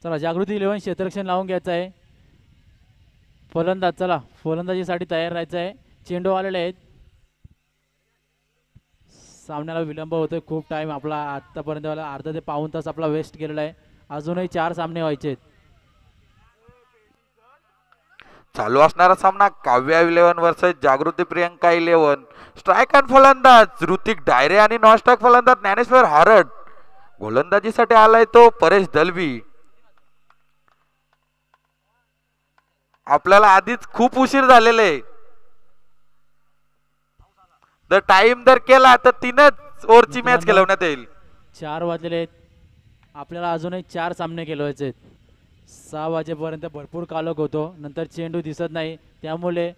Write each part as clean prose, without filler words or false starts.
चला जागृती 11 क्षेत्ररक्षण लावून घ्यायचं आहे. फलंदाज चला फलंदाजीसाठी तयार राहायचं आहे. चेंडू आलेले आहेत. सामन्याला विलंब होतोय खूप टाइम आपला आतापर्यंत अर्धा ते पाऊण तास आपला वेस्ट केलेला आहे. अजूनही 4 सामने व्हायचे आहेत. चालू असणारा सामना Kavya 11 versus Jagruti Priyanka 11. Strike end फलंदाज ऋतिक डायरे आणि नॉन स्ट्राईक फलंदाज ज्ञानेश्वर हरड. गोलंदाजीसाठी आलाय तो परेश दलवी. आपल्याला आधीच खूप उशीर झालेले. जर टाइम जर केला तर 3च ओव्हरची मॅच खेळवण्यात येईल. 4 वाजलेले आहेत. आपल्याला अजूनही 4 सामने खेळवायचे आहेत. 6 वाजेपर्यंत भरपूर कालोख होतो. नंतर चेंडू दिसत नाही. त्यामुळे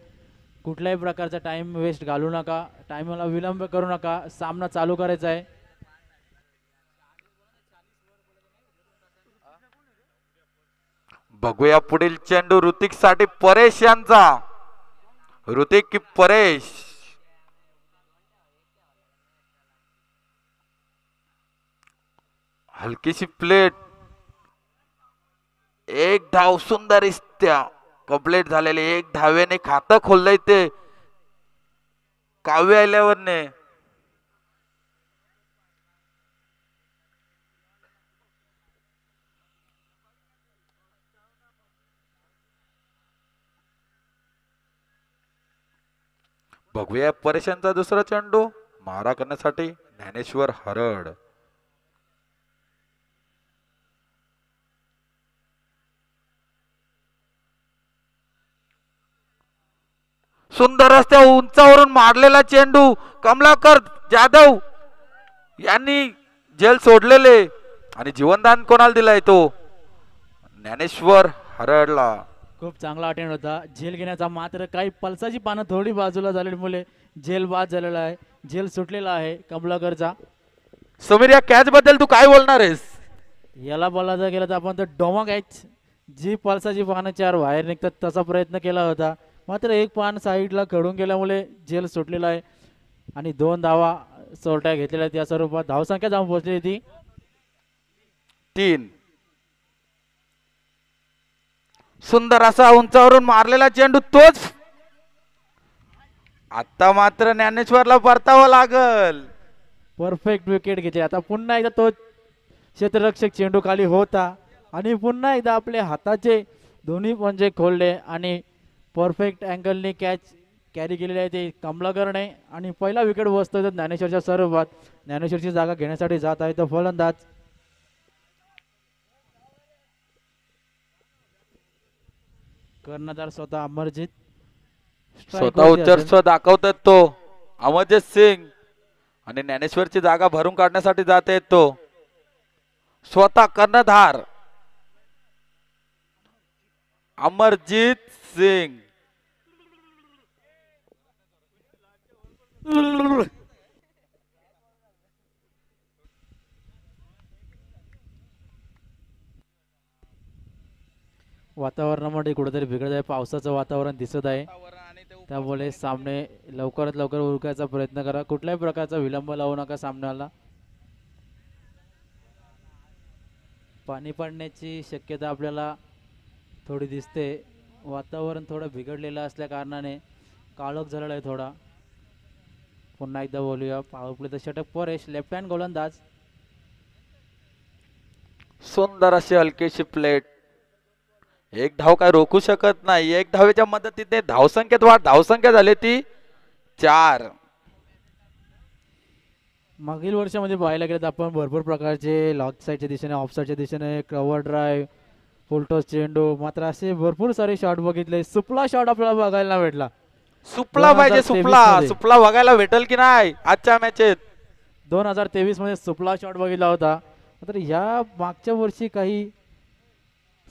कुठल्याही प्रकारचा टाइम वेस्ट घालू नका. टाइमला विलंब करू नका. सामना चालू करायचा आहे. बघूया पुढील चेंडू ऋतिक साठी परेश यांचा. ऋतिक की परेश. हलकीशी प्लेट. एक धाव सुंदररित्या कंप्लीट झालेले. एक धावेने खातं खोललंय ते काव्या 11 ने. बघूया परेशांचा दुसरा चेंडू मारा करण्यासाठी ज्ञानेश्वर हरड. सुंदर रस्त्या उंचावरून मारलेला चेंडू कमलाकर जाधव यांनी झेल सोडलेले आणि जीवनदान कोणाला दिलाय तो ज्ञानेश्वर हरडला. खूप चांगला अटेंड होता. झेल घेण्याचा मात्र काही पल्साची पानं थोडी बाजूला झाल्यामुळे झेल बाद झालेला आहे. झेल सुटलेला आहे कमलाकरचा. समीर या कॅच बद्दल तू काय बोलणार आहेस? याला बोलायचं गेलं तर आपण तर डोमा कॅच जी पल्साची पानं 4 बाहेर निघतात तसा प्रयत्न केला होता. मात्र एक पान साईडला खडून गेल्यामुळे झेल सुटलेला आहे आणि 2 धावा सोरट्या घेतलेल्या त्या स्वरूपात धावसंख्या जाऊन पोहोचली ती 3. सुंदर असा उंचावरून मारलेला चेंडू तोच. आता मात्र ज्ञानेश्वरला परतावं लागल. परफेक्ट विकेट घेते. आता पुन्हा एकदा तो क्षेत्ररक्षक चेंडू खाली होता आणि पुन्हा एकदा आपले हाताचे दोन्ही पंजे खोलले आणि परफेक्ट अँगलने कॅच कॅरी केलेली आहे ते कमलाकरने आणि पहिला विकेट बसतोय ज्ञानेश्वरच्या स्वरूपात. ज्ञानेश्वरची जागा घेण्यासाठी जात आहे तो फलंदाज. कर्णधार स्वतः अमरजीत. स्वतः उच्चस्व दाखवतात तो अमरजीत सिंग आणि ज्ञानेश्वरची जागा भरून काढण्यासाठी जात आहेत तो स्वतः कर्णधार अमरजीत सिंग. वातावरणामध्ये कुठेतरी बिघडत आहे. पावसाचं वातावरण दिसत आहे. त्यामुळे सामने लवकरात लवकर उरकायचा प्रयत्न करा. कुठल्याही प्रकारचा विलंब लावू नका सामन्याला. पाणी पडण्याची शक्यता आपल्याला थोडी दिसते. वातावरण थोडं बिघडलेलं असल्या कारणाने काळोख झालेला आहे थोडा. पुन्हा एकदा बोलूया. पॉवर प्ले तर षटक परेश लेफ्ट हँड गोलंदाज. सुंदर अशी हलकीशी प्लेट. एक धाव काय रोखू शकत नाही. एक धावेच्या मदतीने धावसंख्येत वाढ. धावसंख्या झाली ती 4. मागील वर्षामध्ये पाहायला गेलं तर आपण भरपूर प्रकारचे लॉग साईडच्या दिशेने ऑफ साईडच्या दिशेने कव्हर ड्राईव्ह फुलटॉस चेंडू मात्र असे भरपूर सारे शॉट बघितले. सुपला शॉट आपल्याला बघायला भेटला. सुपला पाहिजे. सुपला बघायला भेटेल की नाही आजच्या मॅचेत. 2023 मध्ये सुपला शॉट बघितला होता. मात्र या मागच्या वर्षी काही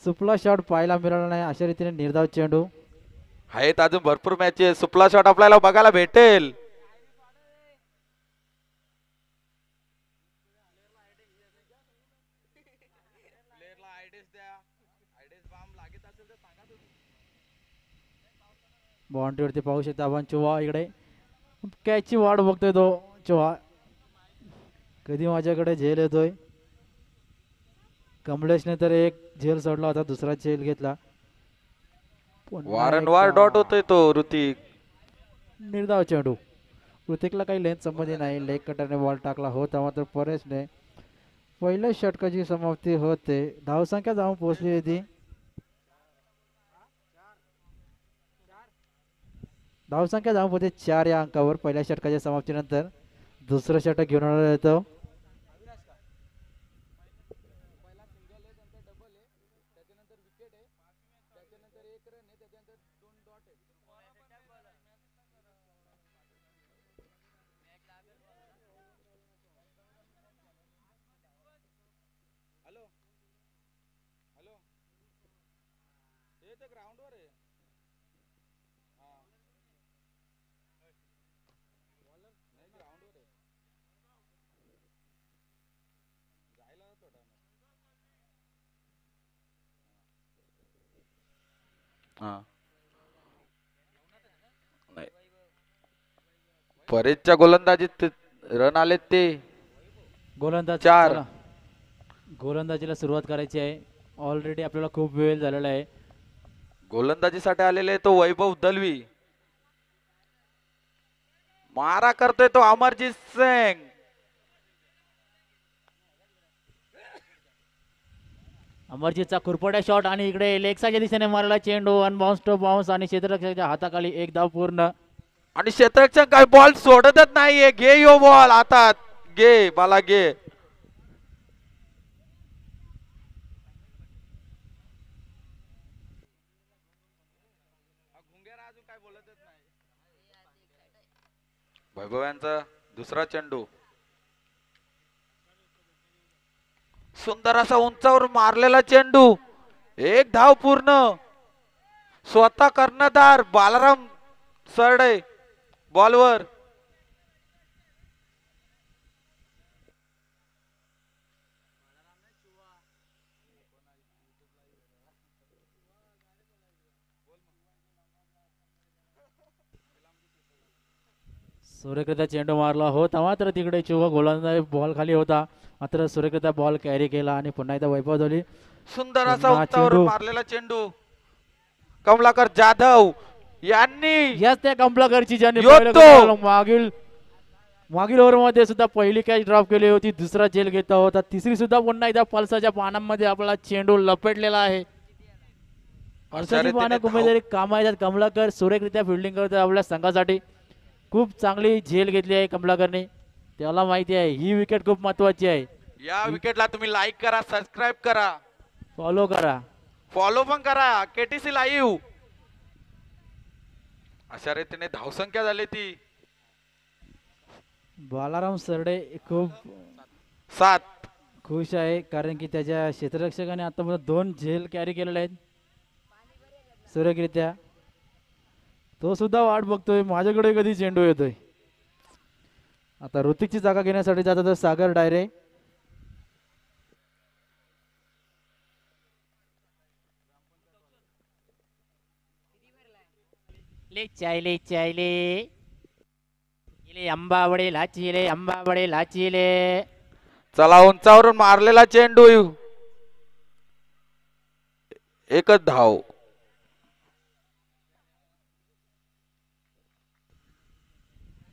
सुपला शॉट पाहायला मिळाला नाही. अशा रीतीने निर्धाव चेंडू आहेत. अजून भरपूर मॅचेस सुपला शॉट आपल्याला बघायला भेटेल. बाउंड्रीवरती पाहू शकता आपण. चुवा इकडे कॅचची वाट बघतोय तो चुवा. कधी माझ्याकडे झेल येतोय. कमलेशने तर एक झेल सोडला होता, दुसरा झेल घेतला. पुन्हा वारंवार एकदा डॉट होतोय तो ऋतिक. निर्धाव चेंडू. ऋतिकला काही लेंथ संबंधी नाही, लेग कटरने बॉल टाकला होता, मात्र परेशने पहिल्या षटकाची समाप्ती होते. धावसंख्या जाऊन पोहोचली होती. धावसंख्या जाऊन पोहोचते 4 या अंकावर पहिल्या षटकाच्या समाप्तीनंतर. दुसरं षटक घेऊन आलेलं येतो. हा. नाही. परेशच्या गोलंदाजीत रन आले ते गोलंदाज 4. चला. गोलंदाजीला सुरुवात करायची आहे. ऑलरेडी आपल्याला खूप वेळ झालेला आहे. गोलंदाजीसाठी आलेले तो वैभव दलवी. मारा करतोय तो अमरजीत सिंग. अमरजीतचा कुरपड्या शॉट आणि इकडे लेगसाच्या दिशेने मारला चेंडू. अनबाउन्स टू बाउन्स आणि क्षेत्ररक्षकाच्या हाताखाली एक धाव पूर्ण. आणि क्षेत्ररक्षक काय बॉल सोडतच नाहीये. घे यो बॉल हातात, घे बाला घे. वैभव यांचा दुसरा चेंडू. सुंदर असा उंचावर मारलेला चेंडू. एक धाव पूर्ण. स्वतः कर्णधार बालाराम सरडे बॉलवर. सूर्यकृत्या चेंडू मारला होता, मात्र तिकडे चुवा गोलंदाज बॉल खाली होता, मात्र सूर्यकृत्या बॉल कॅरी केला आणि पुन्हा एकदा वैभव धोली. सुंदर असा पुन्हा उंचावर चेंडू. मारलेला चेंडू. कमलाकर जाधव यांनी याच त्या कमलाकरची ज्यांनी योतो. पहिल्या मागील ओव्हरमध्ये सुद्धा पहिली कॅच ड्रॉप केली होती, दुसरा झेल घेतला होता, तिसरी सुद्धा पुन्हा एकदा पल्साच्या पानांमध्ये आपला चेंडू लपेटलेला आहे. पल्साची पानं कुठेतरी कामा येतात. कमलाकर सुरेखरित्या फिल्डिंग करतो आपल्या संघासाठी. खूप चांगली झेल घेतली आहे कमलाकरने. त्याला माहिती आहे ही विकेट खूप महत्वाची आहे. या विकेटला तुम्ही लाईक करा, सबस्क्राईब करा, फॉलो करा, फॉलो पण करा केटीसी लाईव्ह. अशा रीतीने धावसंख्या झाली ती बालाराम सरडे खूप 7. खुश आहे कारण की त्याच्या क्षेत्ररक्षकाने आतापर्यंत 2 झेल कॅरी केलेले आहेत सुरेखरित्या. तो सुद्धा वाट बघतोय माझ्याकडे कधी चेंडू येतोय. आता ऋतिकची जागा घेण्यासाठी जातो तो सागर डायरे. ले चायले चायले इले अंबावडे लाचिले अंबावडे लाचिले. चला उंचावरून मारलेला चेंडू. एकच धाव.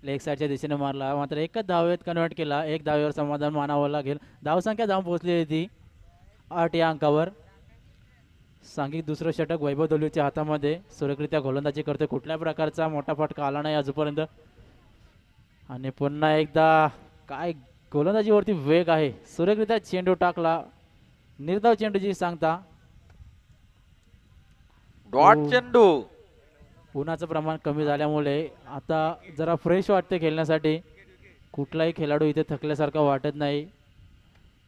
लेग साईडच्या दिशेने मारला, मात्र एकच धावेत कन्वर्ट केला. एक धावेवर समाधान मानावं लागेल. धावसंख्या जाऊन पोहोचली होती 8 या अंकावर. सांघिक दुसरं षटक वैभव दलवीच्या हातामध्ये. सुरेखरित्या गोलंदाजी करतोय, कुठल्या प्रकारचा मोठा फटका आला नाही अजूनपर्यंत. आणि पुन्हा एकदा काय गोलंदाजीवरती वेग आहे. सुरेखरित्या चेंडू टाकला, निर्धाव चेंडूची सांगता. डॉट चेंडू. उन्हाचं प्रमाण कमी झाल्यामुळे आता जरा फ्रेश वाटते खेळण्यासाठी. कुठलाही खेळाडू इथे थकल्यासारखं वाटत नाही.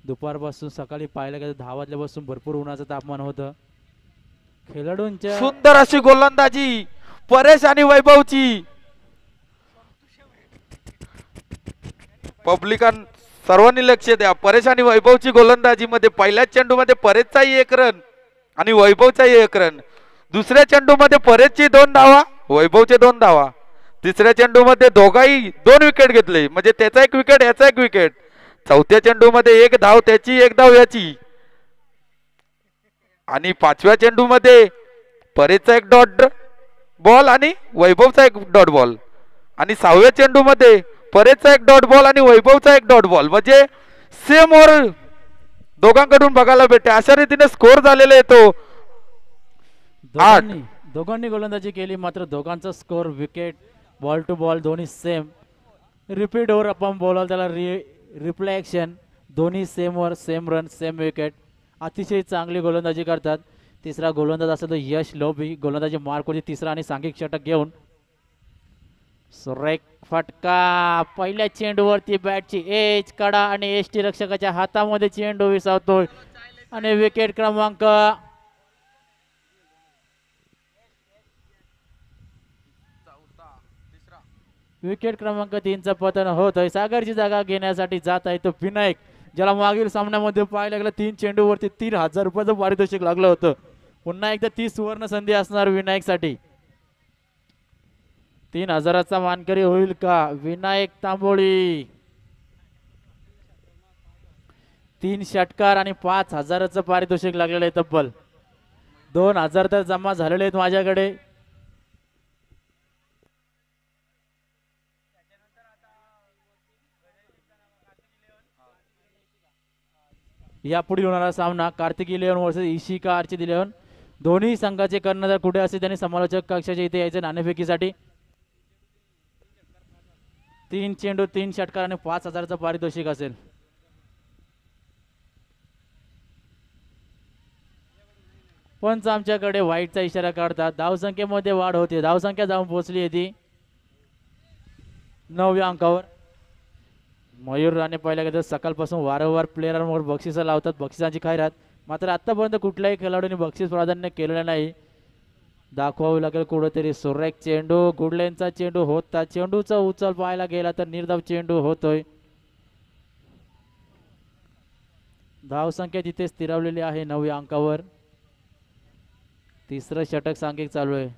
दुपारपासून सकाळी पाहायला गेलं 10 वाजल्यापासून भरपूर उन्हाचं तापमान होतं. खेळाडूंच्या सुंदर अशी गोलंदाजी परेश आणि वैभवची. पब्लिकां सर्वांनी लक्ष द्या. परेश आणि वैभवची गोलंदाजी मध्ये पहिल्याच चेंडू मध्ये परेशचाही 1 रन आणि वैभवचाही 1 रन. दुसऱ्या चेंडू मध्ये परेशची 2 धावा, वैभवचे 2 धावा. तिसऱ्या चेंडू मध्ये दोघाही 2 विकेट घेतले, म्हणजे त्याचा 1 विकेट याचा 1 विकेट. चौथ्या चेंडू मध्ये 1 धाव त्याची 1 धाव याची. आणि 5व्या चेंडू मध्ये परेचा एक डॉट बॉल आणि वैभवचा एक डॉट बॉल आणि 6व्या चेंडू मध्ये परेचा एक डॉट बॉल आणि वैभवचा एक डॉट बॉल म्हणजे सेम ओव्हर दोघांकडून बघायला भेटते. अशा रीतीने स्कोर झालेला आहे तो 8. दोघांनी गोलंदाजी केली मात्र दोघांचा score wicket ball to ball दोन्ही सेम. रिपीट ओव्हर आपण बोलाल त्याला रिप्ले ॲक्शन. दोन्ही same over same run same wicket. अतिशय चांगली गोलंदाजी करतात. तिसरा गोलंदाज असेल तर यश लोभी गोलंदाजी मार्कवरती तिसरा आणि सांघिक षटक घेऊन. सुरेख फटका पहिल्या चेंडूवरती बॅटची एज कडा आणि एसटी रक्षकाच्या हातामध्ये चेंडू विसावतोय आणि विकेट क्रमांक विकेट क्रमांक 3चं पतन होत आहे. सागरची जागा घेण्यासाठी जात आहे तो विनायक, ज्याला मागील सामन्यामध्ये पाहायला गेलं 3 चेंडूवरती 3,000 रुपयाचं पारितोषिक लागलं होतं. पुन्हा एकदा 30 सुवर्ण संधी असणार विनायकसाठी. 3,000चा मानकरी होईल का विनायक तांबोळी. 3 षटकार आणि 5,000चं पारितोषिक लागलेलं आहे. तब्बल 2,000 तर जमा झालेले आहेत माझ्याकडे. यापुढील होणारा सामना Kartiki eleven versus Ishika Archit eleven. दोन्ही संघाचे कर्णधार कुठे असते त्यांनी समालोचक कक्षाच्या इथे यायचे नाणेफेकीसाठी. 3 चेंडू 3 षटकार आणि 5,000चं पारितोषिक असेल. पंच आमच्याकडे वाईटचा इशारा काढतात. धावसंख्येमध्ये वाढ होते. धावसंख्या जाऊन पोहोचली आहे ती 9व्या अंकावर. मयूर राणे पहिल्या गेलं सकाळपासून वारंवार प्लेयरांवर बक्षिसं लावतात. बक्षिसांची खैरात मात्र आतापर्यंत कुठल्याही खेळाडूने बक्षीस प्राधान्य केलेलं नाही. दाखवावं लागेल कुठेतरी. सुरेख चेंडू गुडलेनचा चेंडू होता. चेंडूचा उचल पाहायला गेला तर निर्धाव चेंडू होतोय. धावसंख्या तिथे स्थिरावलेली आहे 9व्या अंकावर. तिसरं षटक सांघिक चालू आहे.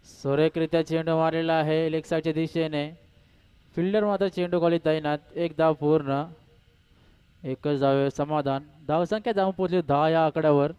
सुरेखरित्या चेंडू मारलेला आहे लेग साईडच्या दिशेने. फिल्डर मात्र चेंडू खाली तैनात. 1 धाव पूर्ण. 1च धाव समाधान. धावसंख्या जाऊन पोहोचली 10 या आकड्यावर.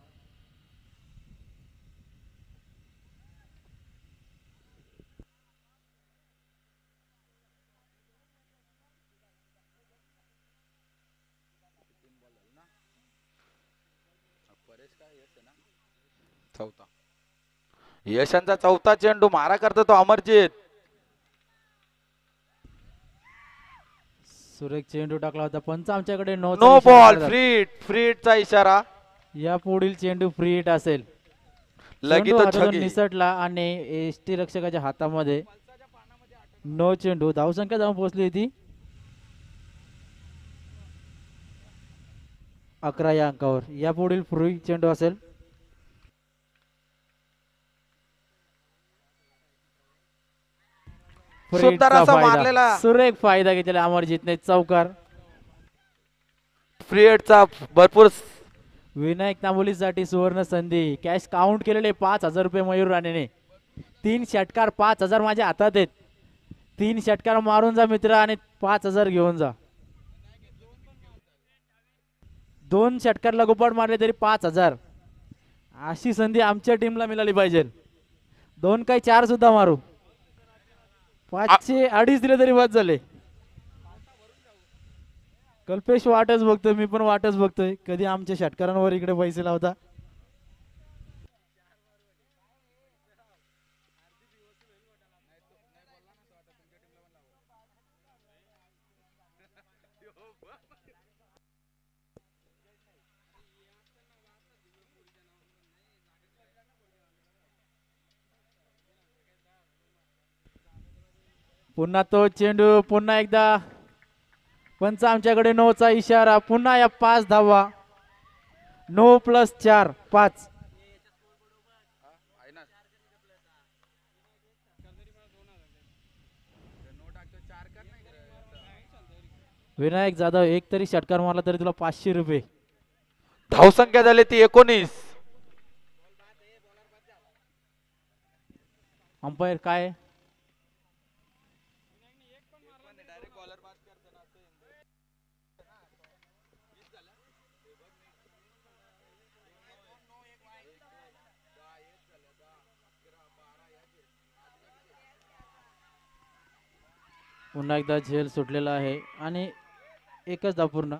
यशांचा चौथा चेंडू मारा करतो तो अमरजीत. सुरेख चेंडू टाकला होता. पंच आमच्याकडे नो बॉल फ्रीटचा इशारा. या पुढील चेंडू फ्री हिट असेल. लगेच निसटला आणि एसटी रक्षकाच्या हातामध्ये. नो चेंडू. धावसंख्या जाऊन पोहोचली होती 11 या अंकावर. या पुढील फ्री चेंडू असेल. सुरेख फायदा घेतलेला अमरजीतने. चौकार. फ्रीहेडचा भरपूर. विनायक तांबोलीसाठी सुवर्ण संधी. कॅश काउंट केलेले 5,000 रुपये मयूर राणेने. 3 षटकार 5,000 माझ्या हातात आहेत. 3 षटकार मारून जा मित्र आणि 5,000 घेऊन जा. 2 षटकार लगोपाठ मारले तरी 5,000. अशी संधी आमच्या टीमला मिळाली पाहिजे. 2 काय 4 सुद्धा मारू. 5चे 2.5 दिले तरी वाद झाले. कल्पेश वाटच बघतोय. मी पण वाटच बघतोय कधी आमच्या षटकारांवर इकडे पैसे लावता. पुन्हा तो चेंडू. पुन्हा एकदा पंच आमच्याकडे नोचा इशारा. पुन्हा या 5 धावा. 9 + 4 5. विनायक जाधव एक तरी षटकार मारला तरी तुला 500 रुपये. धावसंख्या झाली ती 19. अंपायर काय पुन्हा एकदा झेल सुटलेला आहे आणि एकच धाव पूर्ण.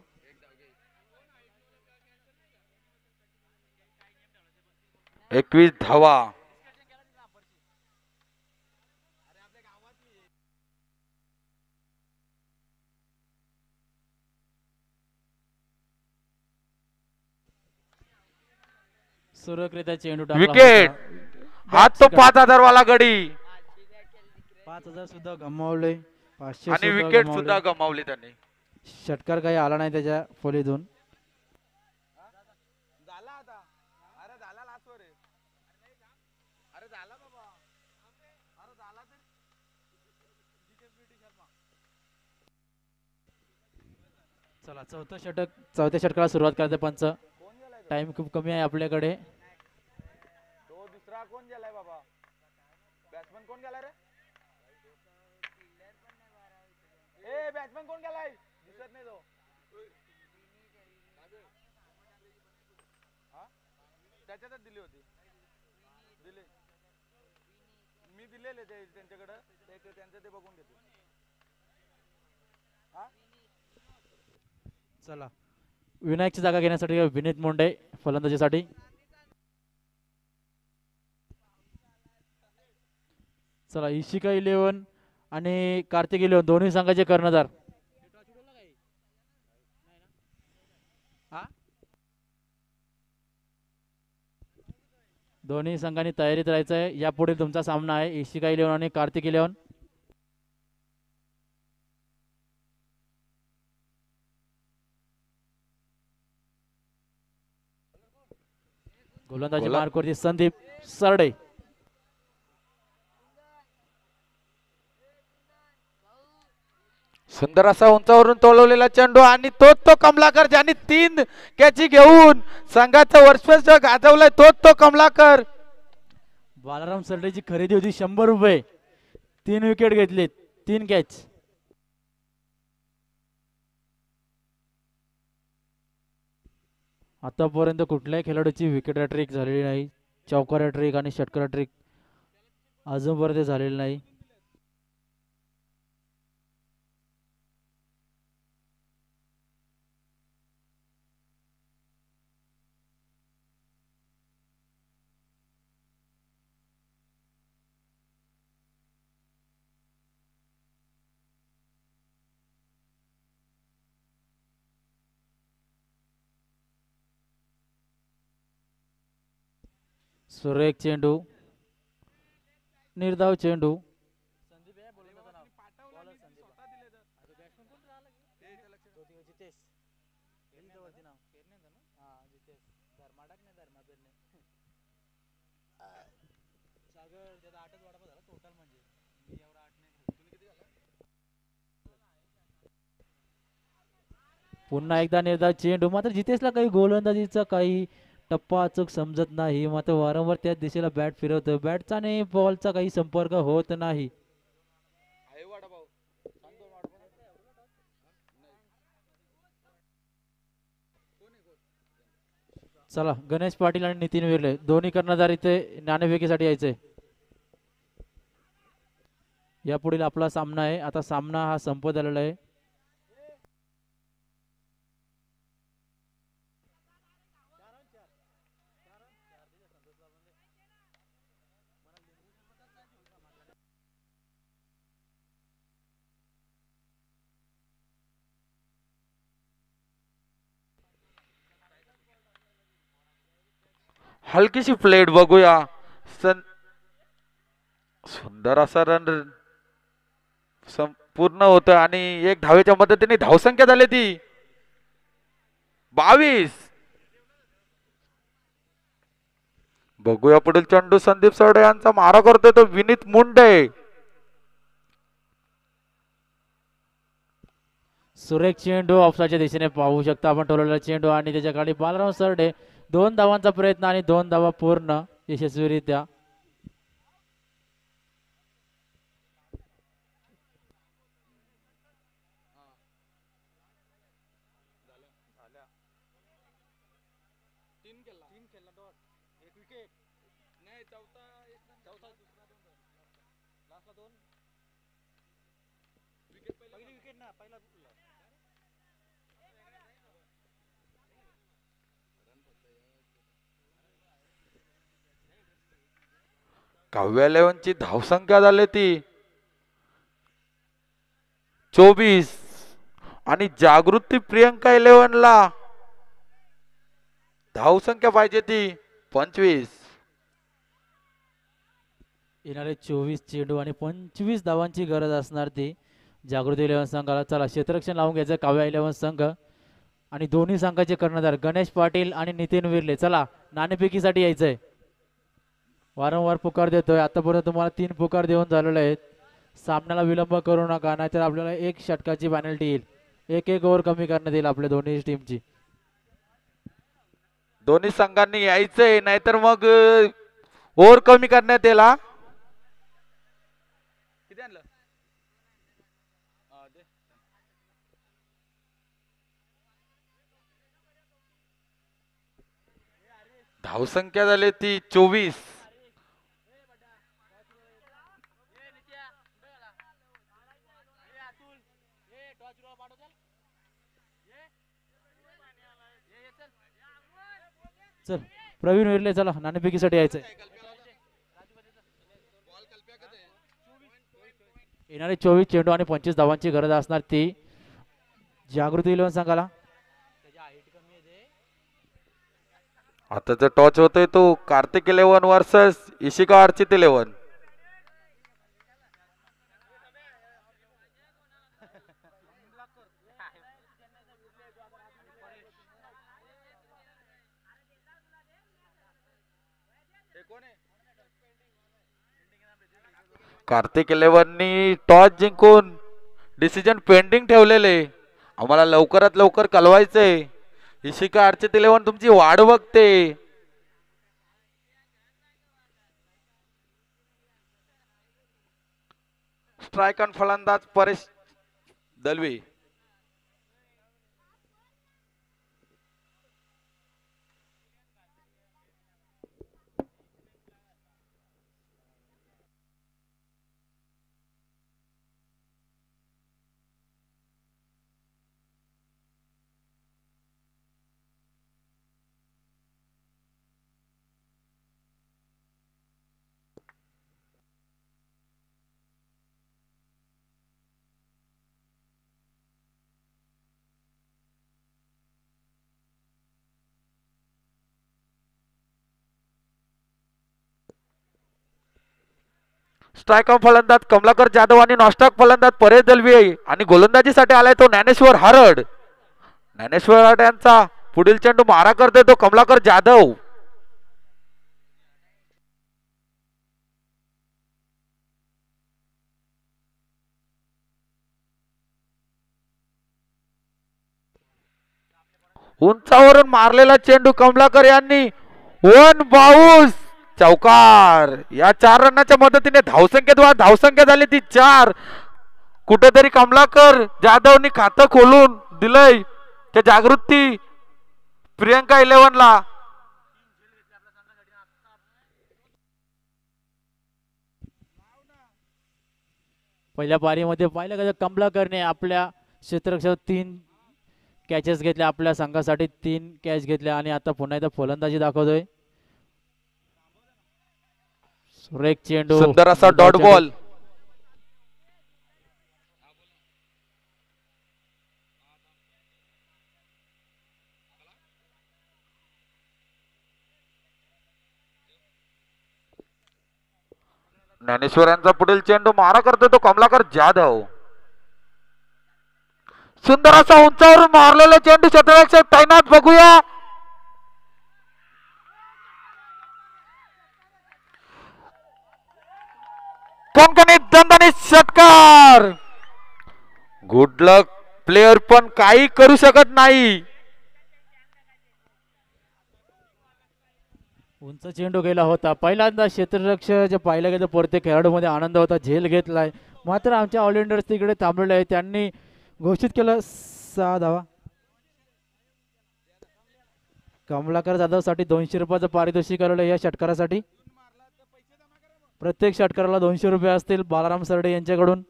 एकवीस धावा. सुरक्षितरित्या चेंडू टाकला विकेट. होता. हा तो 5,000 वाला गडी 5,000 सुद्धा गमावले. 500 आणि सुद्धा विकेट गमावले. सुद्धा गमावली त्यांनी. षटकार काही आला नाही त्याच्या फलीतून. चला चौथ्या षटकाला सुरुवात करते पंच. टाइम खूप कमी आहे आपल्याकडे. दुसरा कोण गेलाय बाबा? बॅट्समन कोण गेलाय रे? ए बॅट्समन कोण गेलाय? दिसत नाही तो. त्याच्यातच दिली होती. दिले मी दिलेले ते त्यांच्याकडे. त्यांचं ते बघून घेतो. चला विनायकची जागा घेण्यासाठी विनीत मुंडे फलंदाजीसाठी. चला इशिका 11 आणि कार्तिक 11 दोन्ही संघाचे कर्णधार. दोन्ही संघांनी तयारीत राहायचं आहे. यापुढे तुमचा सामना आहे इशिका 11 आणि कार्तिक 11. गोलंदाजी मार्कवरती संदीप सरडे. सुंदर असा उंचावरून तोलवलेला चेंडू आणि तो कमलाकर ज्यांनी 3 कॅची घेऊन संघाचं वर्चस्व गाजवलंय तो कमलाकर. बालाराम सरडेची खरेदी होती 100 रुपये. 3 विकेट घेतले, 3 कॅच. आतापर्यंत कुठल्याही खेळाडूची विकेट ट्रिक झालेली नाही. चौकार ट्रिक आणि षटकार ट्रिक अजूनपर्यंत झालेली नाही. सुरेख चेंडू, निर्धाव चेंडू. पुन्हा एकदा निर्धाव चेंडू. मात्र जितेशला काही गोलंदाजीचा काही टप्पा अचूक समजत नाही. मात्र वारंवार त्याच दिशेला बॅट फिरवतो. बॅटचा आणि बॉलचा काही संपर्क होत नाही. चला गणेश पाटील आणि नितीन विर्ले दोन्ही कर्णधार इथे नाणेफेकीसाठी यायचे. यापुढील आपला सामना आहे. आता सामना हा संपत आलेला आहे. हलकीशी प्लेट बघूया. सुंदर असा रन संपूर्ण होत आणि 1 धावेच्या मदतीने धावसंख्या झाली ती 22. बघूया पुढील चेंडू. संदीप सरडे यांचा मारा करतोय तो विनीत मुंडे. सुरेख चेंडू ऑफसाईडच्या दिशेने पाहू शकता आपण. टोलवलेला चेंडू आणि त्याच्या खाली बालराम सरडे. 2 धावांचा प्रयत्न आणि 2 धावा पूर्ण यशस्वीरित्या. काव्या 11 ची धावसंख्या झाली ती 24 आणि जागृती प्रियंका 11 ला धावसंख्या पाहिजे ती 25. येणारे 24 चेंडू आणि 25 धावांची गरज असणार ती जागृती 11 संघाला. चला क्षेत्ररक्षण लावून घ्यायचं काव्या 11 संघ आणि दोन्ही संघाचे कर्णधार गणेश पाटील आणि नितीन विर्ले. चला नाणेफेकीसाठी यायचंय. वारंवार पुकार देतोय, आतापर्यंत तुम्हाला 3 पुकार देऊन झालेले आहेत. सामन्याला विलंब करू नका, नाहीतर आपल्याला 1 षटकाची पेनल्टी येईल. 1 ओव्हर कमी करण्यात येईल आपल्या दोन्ही टीमची. दोन्ही संघांनी यायचंय, नाहीतर मग ओव्हर कमी करण्यात येईल. किती आणलं? धावसंख्या झाली ती 24. चल प्रवीण विर्ले, चला नाणेफेकीसाठी यायचंय. येणारे 24 चेंडू आणि 25 धावांची गरज असणार ती जागृती 11 संघाला. आता जो टॉच होतोय तो कार्तिक 11 वर्सेस इशिका अर्चित 11. कार्तिक 11 नी टॉस जिंकून डिसिजन पेंडिंग ठेवलेले. आम्हाला लवकरात लवकर कळवायचंय. इशिका अर्चित 11 तुमची वाट बघते. स्ट्राइक ऑन फलंदाज परेश दलवी. स्ट्राइक ऑन फलंदाज कमलाकर जाधव आणि नॉस्टॉक फलंदाज परेश दलवी आणि गोलंदाजीसाठी आलाय तो ज्ञानेश्वर हरड. ज्ञानेश्वर हरड यांचा पुढील चेंडू मारा करतोय तो कमलाकर जाधव. उंचावरून मारलेला चेंडू कमलाकर यांनी वन बाउन्स चौकार. या 4 रनाच्या मदतीने धावसंख्या झाली ती 4. कुठेतरी कमलाकर जाधवनी खातं खोलून दिलंय त्या जागृती प्रियंका 11 ला. पहिल्या पारीमध्ये पाहिलं का कमलाकरने आपल्या क्षेत्ररक्षणात 3 कॅचेस घेतल्या, आपल्या संघासाठी 3 कॅच घेतल्या आणि आता पुन्हा एकदा फलंदाजी दाखवतोय. सुरेख चेंडू, सुंदर असा डॉट बॉल. ज्ञानेश्वर यांचा पुढील चेंडू मारा करतोय तो कमलाकर जाधव. सुंदर असा उंचावरून मारलेला चेंडू क्षेत्ररक्षक तैनात. बघूया कणकणीत दणदणीत षटकार. गुड लक प्लेयर पण काही करू शकत नाही. उंच चेंडू गेला होता. पहिल्यांदा क्षेत्ररक्षक जे पाहिलं गेलं प्रत्येक खेळाडूमध्ये आनंद होता, झेल घेतलाय. मात्र आमच्या ऑलराऊंडर्स तिकडे थांबलेले आहे. त्यांनी घोषित केलं 6 धावा. कमलाकर जाधवसाठी 200 रुपयाचं पारितोषिक आलेलं या षटकारासाठी. प्रत्येक षटकाराला 200 रुपये असतील बालाराम सरडे यांच्याकडून.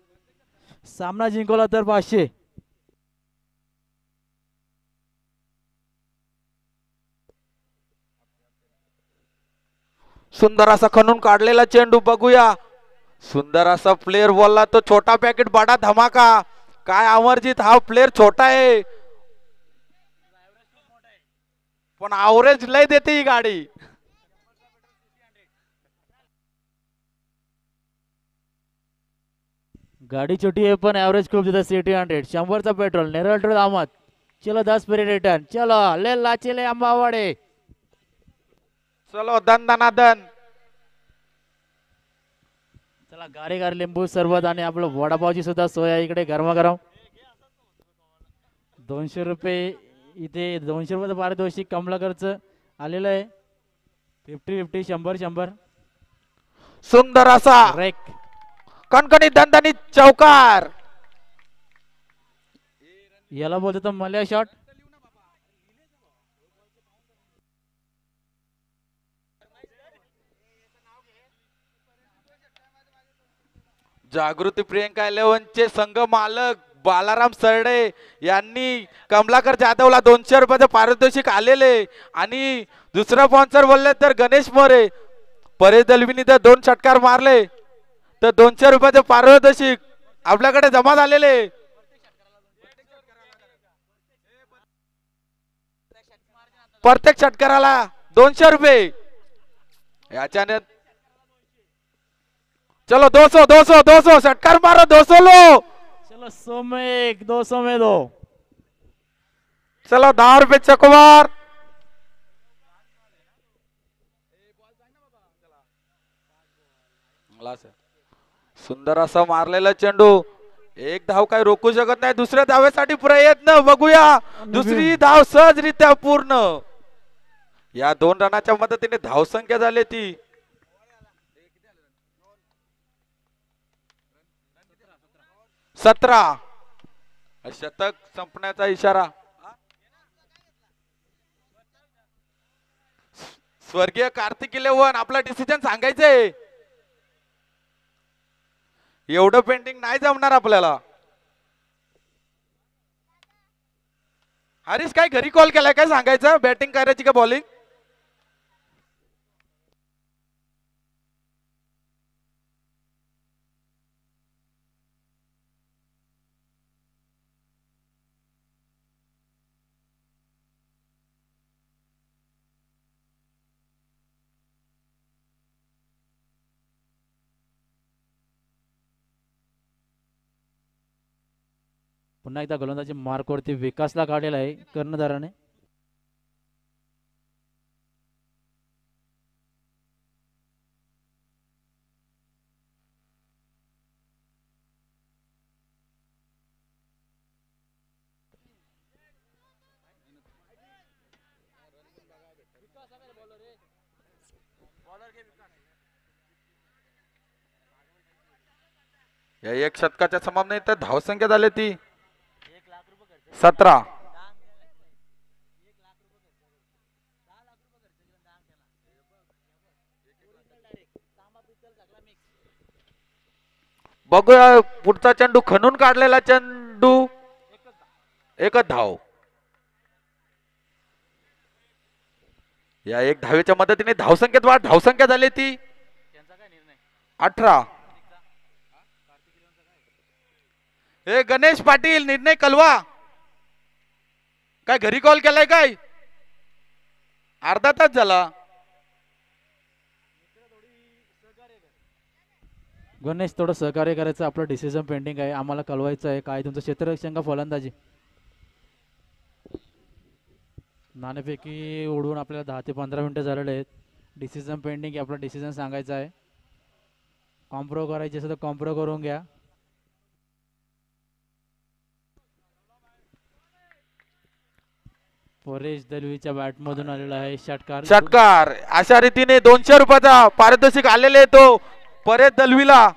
सामना जिंकवला तर 500. सुंदर असा खणून काढलेला चेंडू बघूया. सुंदर असा प्लेअर बोलला तो छोटा पॅकेट बडा धमाका. काय अमरजीत हा प्लेअर छोटा आहे पण अवरेज लय देते ही गाडी. गाडी छोटी आहे पण ॲव्हरेज खूप देतात. सिटी 100 100चा पेट्रोल नेरळ टू दामत. चलो 10 पेरी रिटर्न. चलो ले लाचेले आंबावाडे. चलो दन दनादन. चला गारेगार लिंबू सरबत आणि आपलं वडापावची सुद्धा सोय आहे इकडे गरमागरम. 200 रुपये इथे 200 रुपयाचं पारितोषिक कमलाकरच आलेलं आहे. 50-50 100-100. सुंदर असा रेक कणकणी दणदणीत चौकार. याला बोलतो तर मल्या शॉट. जागृती प्रियंका 11चे संघ मालक बालाराम सरडे यांनी कमलाकर जाधवला 200 रुपयाचं पारितोषिक आलेले. आणि दुसरा स्पॉन्सर बोलले तर गणेश मोरे. परेश दलवीनी तर 2 षटकार मारले तर 200 रुपयाचे पारितोषिक आपल्याकडे जमा झालेले. प्रत्येक षटकाराला 200 रुपये. याच्याने चलो 200 षटकार मारो 200 लो. चलो 100 में 1 200 में 2. चलो 10 रुपये चकवार. सुंदर असा मारलेला चेंडू. एक धाव काय रोखू शकत नाही. दुसऱ्या धावेसाठी प्रयत्न बघूया. दुसरी धाव सहजरित्या पूर्ण. या 2 रनाच्या मदतीने धावसंख्या झाली ती 17. शतक संपण्याचा इशारा. स्वर्गीय कार्तिक 11 आपला डिसिजन सांगायचंय. एवढं पेंटिंग नाही जमणार आपल्याला. हरीश काय घरी कॉल केलाय काय सांगायचं. बॅटिंग करायची का बॉलिंग. पुन्हा एकदा गोलंदाजी मार्कवरती विकासला काढलेला आहे कर्णधाराने. या 1 षटकाच्या समान नाही तर धावसंख्या झाली ती 17. बघूया पुढचा चेंडू खणून काढलेला चेंडू. एकच धाव. या 1 धावेच्या मदतीने धावसंख्येत वाढ. धावसंख्या झाली ती 18. हे गणेश पाटील निर्णय कलवा. काय घरी कॉल केलाय काय. अर्धा तास झाला. गणेश थोडं सहकार्य करायचं. आपलं डिसिजन पेंडिंग आहे. आम्हाला कळवायचं आहे काय तुमचं क्षेत्ररक्षण का फलंदाजी. नाणेफेकी उडवून आपल्याला 10 ते 15 मिनिटं झालेले आहेत. डिसिजन पेंडिंग आहे. आपलं डिसिजन सांगायचं आहे. कॉम्प्रो करायचे असेल तर कॉम्प्रो करून घ्या. परेश दलवीच्या बॅट मधून आलेला आहे षटकार. अशा रीतीने 200 रुपयाचा पारितोषिक आलेले तो परेश दलवीला.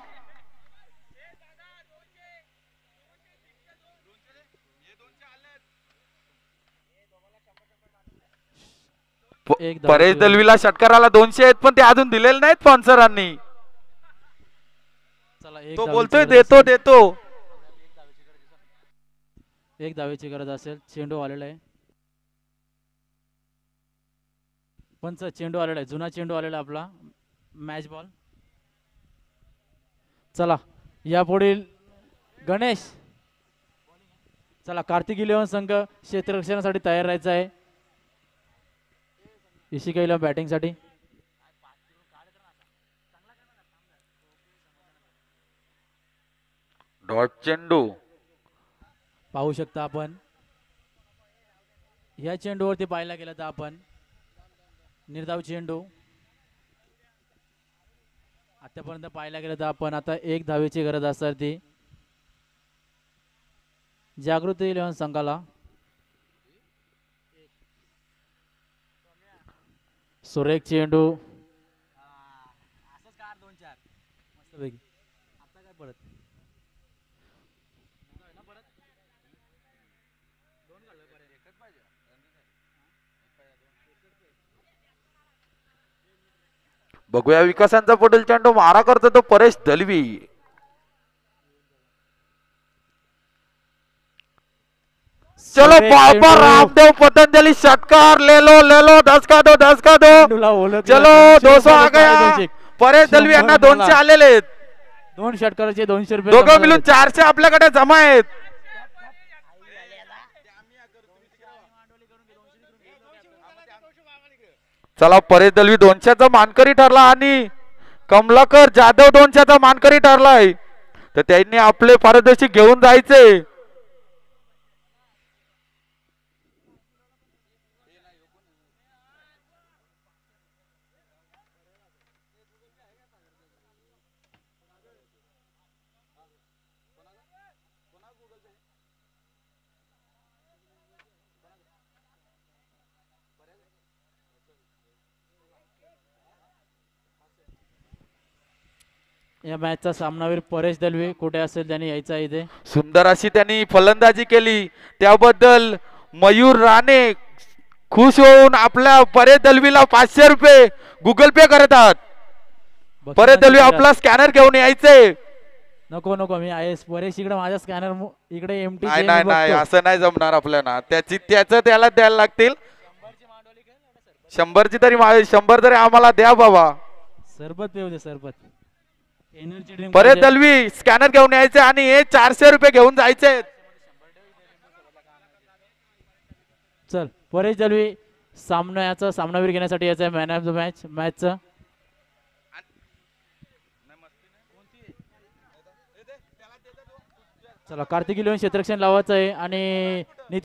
परेश दलवीला षटकाराला 200 आहेत पण ते अजून दिलेले नाहीत स्पॉन्सरांनी. तो बोलतोय देतो. एक धावेची गरज असेल. चेंडू आलेला आहे. पंच चेंडू आलेला आहे. जुना चेंडू आलेला आहे आपला. Match ball. चला यापुढील गणेश. चला कार्तिक इलेव्हन संघ क्षेत्ररक्षणासाठी तयार राहायचा आहे. इशिकाईला बॅटिंगसाठी. डॉट चेंडू. पाहू शकता आपण या चेंडूवरती पाहायला गेलं तर आपण निर्धाव चेंडू आतापर्यंत पाहायला गेलं तर आपण आता एक धावेची गरज असणार ती जागृती इलेव्हन संघाला. सुरेख चेंडू. मस्तपैकी. आता काय परत बघूया विकासांचा पुढील चेंडू मारा करतो तो परेश दलवी. चलो सुरेख बाबा चेंडू. रामदेव पतंजलि षटकार. ले लो 10 का दो 10 का दो. चेंडूला ओळखलं. चलो 200 आ गया. 200. परेश दलवी यांना 200 आलेले आहेत. 2 षटकाराचे 200 रुपये. दोघं मिळून 400 आपल्याकडे जमा आहेत. चला परेश दलवी 200चा मानकरी ठरला आणि कमलाकर जाधव 200चा मानकरी ठरलाय. तर त्यांनी आपले पारितोषिक घेऊन जायचे. या मॅचचा सामनावीर परेश दलवी कुठे असेल त्यांनी यायचं आहे इथे. सुंदर अशी त्यांनी फलंदाजी केली त्याबद्दल मयूर राणे खुश होऊन आपल्या परेश दलवीला 500 रुपये गुगल पे करतात. परेश दलवी आपला स्कॅनर घेऊन यायचे. नको नको मी आहे परेश इकडे माझा स्कॅनर इकडे एमटी. नाही नाही असं नाही जमणार आपल्याला. त्याचं त्याला द्यायला लागतील. 100ची तरी 100 तरी आम्हाला द्या बाबा. सरबत पिऊ दे सरबत. Energy drink. Paresh Dalvi scanner घेऊन यायचे आणि हे 400 रुपये घेऊन जायचे. चल परेश दलवी सामन्याचा सामनावीर घेण्यासाठी यायचं आहे. मॅन ऑफ द मॅच मॅचचं. चला कार्तिक इलेव्हन क्षेत्ररक्षण लावायचं आहे आणि